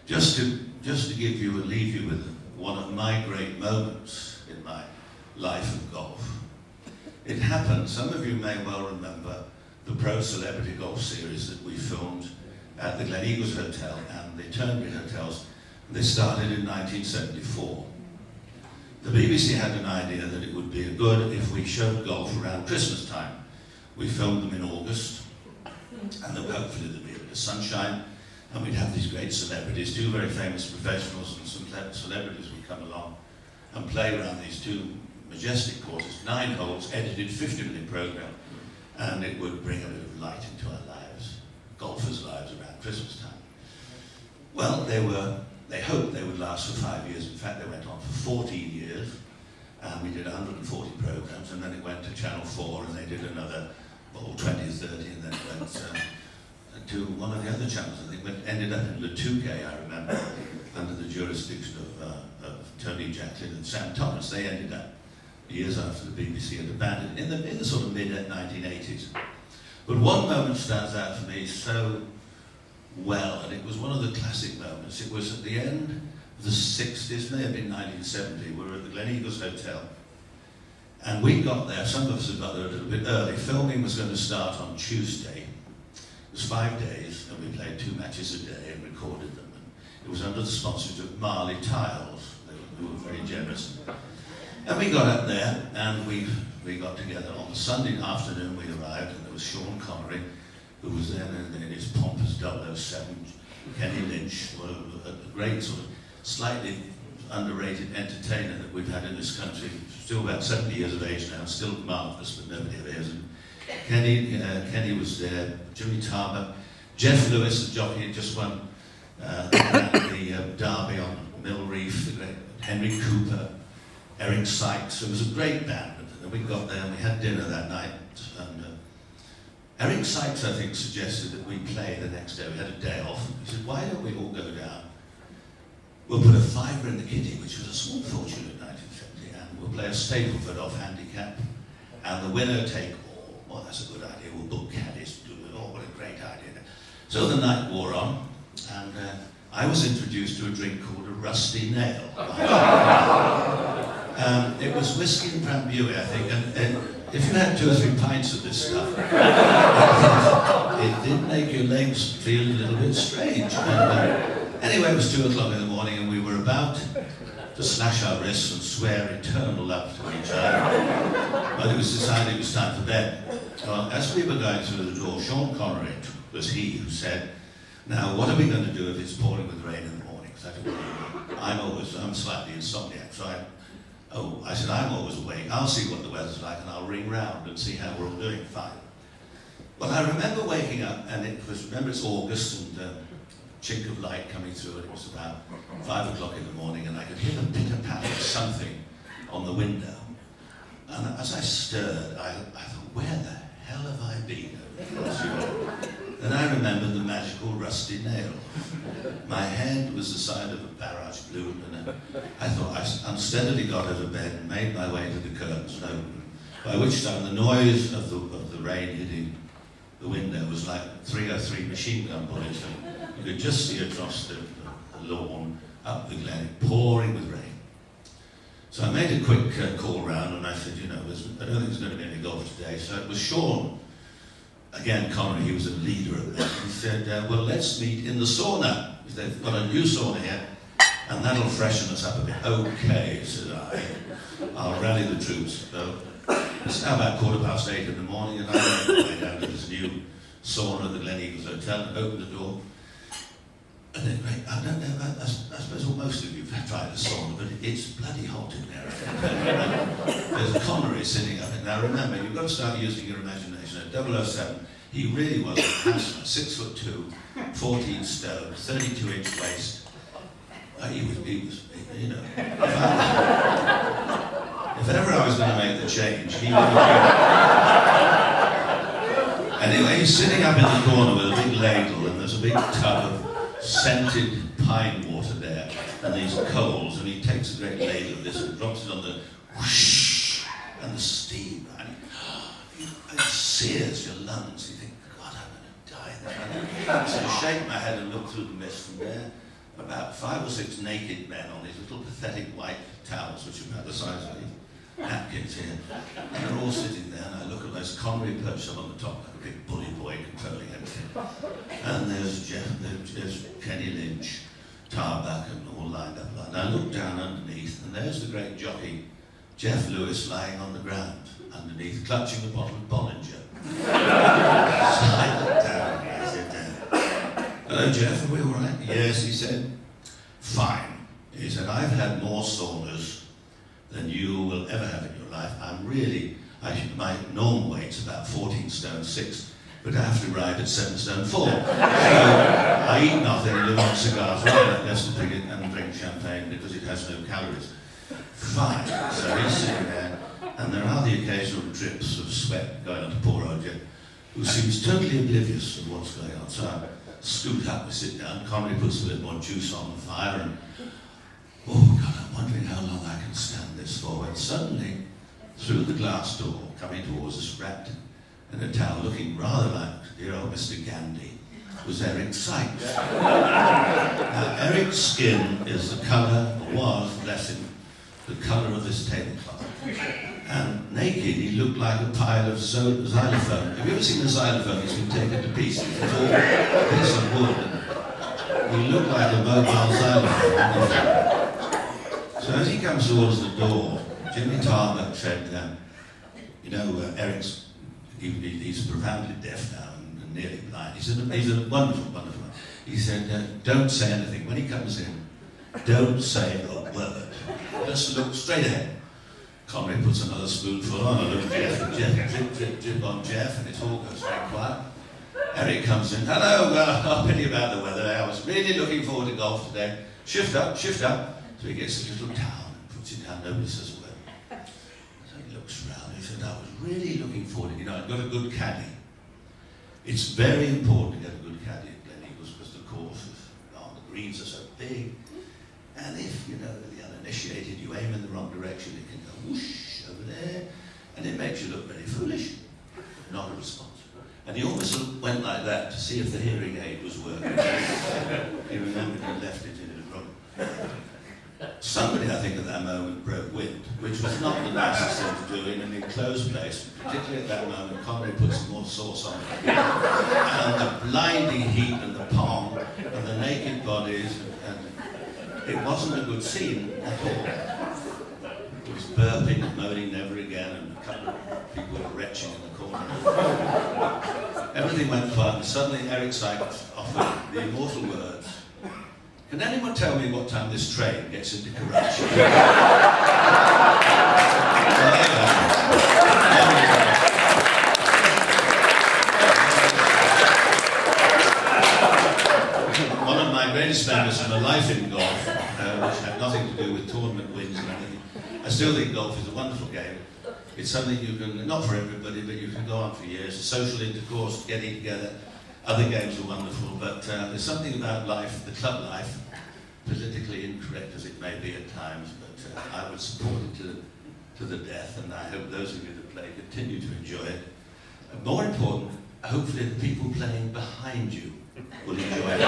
Just to give you and leave you with one of my great moments in my life of golf. It happened, some of you may well remember the Pro Celebrity Golf Series that we filmed at the Gleneagles Hotel and the Turnberry Hotels. They started in 1974. The BBC had an idea that it would be good if we showed golf around Christmas time. We filmed them in August, and then hopefully there'd be a bit of sunshine, and we'd have these great celebrities, two very famous professionals and some celebrities would come along and play around these two majestic courses, 9 holes, edited 50-minute program, and it would bring a bit of light into our lives, golfers' lives around Christmas time. Well, they hoped they would last for 5 years. In fact, they went on for 14 years, and we did 140 programs, and then it went to Channel 4, and they did another 20 or 30, and then it went to one of the other channels. I think it ended up in Le Touquet, I remember, under the jurisdiction of Tony Jacklin and Sam Thomas. They ended up years after the BBC had abandoned it, in the sort of mid-1980s. But one moment stands out for me so well, and it was one of the classic moments. It was at the end of the 60s, may have been 1970. We were at the Gleneagles Hotel, and we got there, some of us had got there a little bit early. Filming was going to start on Tuesday. It was 5 days, and we played 2 matches a day and recorded them. And it was under the sponsorship of Marley Tiles. They were very generous. And we got up there, and we got together. On the Sunday afternoon we arrived, and there was Sean Connery, who was then in his pompous 007, Kenny Lynch, a great sort of slightly underrated entertainer that we've had in this country, still about 70 years of age now, still marvellous, but nobody ever hears him. Kenny was there, Jimmy Tarbuck, Jeff Lewis, the jockey, had just won the Derby on Mill Reef, the great Henry Cooper, Eric Sykes. It was a great band. And we got there and we had dinner that night. And Eric Sykes, I think, suggested that we play the next day. We had a day off. He said, why don't we all go down? We'll put a $5 in the kitty, which was a small fortune in 1970, and we'll play a Stapleford off handicap. And the winner take all. Oh, that's a good idea. We'll book caddies. Oh, what a great idea. So the night wore on, and I was introduced to a drink called a rusty nail. It was whiskey and Drambuie, I think, and if you had 2 or 3 pints of this stuff, it did make your legs feel a little bit strange. And, anyway, it was 2 o'clock in the morning, and we were about to slash our wrists and swear eternal love to each other, but it was decided it was time for bed. Well, as we were going through the door, Sean Connery was he who said, now, what are we going to do if it's pouring with rain in the morning? So I'm slightly insomniac, so I said, I'm always awake. I'll see what the weather's like, and I'll ring round and see how we're all doing. Fine. Well, I remember waking up, and remember it's August, and chink of light coming through, and it was about 5 o'clock in the morning, and I could hear the pitter-patter of something on the window. And as I stirred, I thought, where the hell have I been? Then I remembered the magical rusty nail. My hand was the side of a barrage balloon, and I thought I unsteadily got out of bed and made my way to the curtains and opened, by which time the noise of the rain hitting the window was like 3 or 3 machine gun bullets, and you could just see across the lawn, up the glen, pouring with rain. So I made a quick call round, and I said, I don't think there's going to be any golf today. So it was Sean, again, Connery, he was a leader of that. He said, well, let's meet in the sauna. They've got a new sauna here, and that'll freshen us up a bit. Okay, said I. I'll rally the troops. So it's now about 8:15 in the morning, and I made my way down to this new sauna at the Gleneagles Hotel and opened the door. And then, I don't know, I suppose most of you have tried the sauna, but it's bloody hot in there. There's Connery sitting up. Now remember, you've got to start using your imagination. At 007, he really was a handsome, 6'2", 14 stone, 32-inch waist. He was, if ever I was going to make the change, he would have been. Anyway, he's sitting up in the corner with a big ladle, and there's a big tub of scented pine water there, and these coals, and he takes a great ladle of this and drops it on the whoosh, and the steam, and it sears your lungs. You think, God, I'm going to die there. So I shake my head and look through the mist from there, about 5 or 6 naked men on these little pathetic white towels, which are about the size of these napkins here. And they're all sitting there, and I look at those Connery perched up on the top, like a big bully boy controlling everything. And there's Jeff, there's Kenny Lynch, Tarbuck, and all lined up. And I look down underneath, and there's the great jockey, Jeff Lewis, lying on the ground underneath, clutching a bottle of Bollinger. So I looked down, and I said, hello, Jeff, are we all right? Yes, he said. Fine. He said, I've had more saunas than you will ever have in your life. My normal weight's about 14 stone 6, but I have to ride at 7 stone 4. So I eat nothing and live on cigars rather than less to drink it and drink champagne because it has no calories. Fine. So he's sitting there, and there are the occasional drips of sweat going on to poor old Jeff, who seems totally oblivious of what's going on. So I scoot up, we sit down, Connery puts a bit more juice on the fire, and oh God, I'm wondering how long I can stand this for, when suddenly, through the glass door, coming towards us, wrapped in a towel, looking rather like dear old Mr. Gandhi, was Eric Sykes. Now, Eric's skin is the colour, or was, bless him, the colour of this tablecloth. And naked, he looked like a pile of xylophone. Have you ever seen a xylophone? It's been taken to pieces. It's all a piece of wood. He looked like a mobile xylophone. So as he comes towards the door, Jimmy Tarbuck said, Eric's, he's profoundly deaf now and nearly blind. He's a wonderful, wonderful man. He said, don't say anything. When he comes in, don't say a word. Just look straight ahead. Connery puts another spoonful on, I look at Jeff, and Jeff, drip, drip, drip on Jeff, and it all goes very quiet. Eric comes in, hello, well, pity about the weather. I was really looking forward to golf today. Shift up, shift up. So he gets a little towel and puts it down, nobody says a word. So he looks round, he said, I was really looking forward to it. I've got a good caddy. It's very important to get a good caddy at Gleneagles because the courses, the greens are so big. And if, the uninitiated, you aim in the wrong direction, it can go whoosh over there, and it makes you look very foolish, not a response. And he almost went like that to see if the hearing aid was working. He remembered he left it in his room. Somebody, I think, at that moment broke wind, which was not the nicest thing to do in an enclosed place. Particularly at that moment, Connery put some more sauce on it. And the blinding heat and the pong and the naked bodies, and it wasn't a good scene at all. It was burping and moaning never again, and a couple of people were retching in the corner. Everything went quiet, and suddenly Eric Sykes offered the immortal words, can anyone tell me what time this train gets into Karachi? One of my greatest memories of my life in golf, which had nothing to do with tournament wins and anything. I still think golf is a wonderful game. It's something you can, not for everybody, but you can go on for years. Social intercourse, getting together. Other games are wonderful, but there's something about life, the club life, politically incorrect as it may be at times, but I would support it to the death, and I hope those of you that play continue to enjoy it. And more important, hopefully the people playing behind you will enjoy it.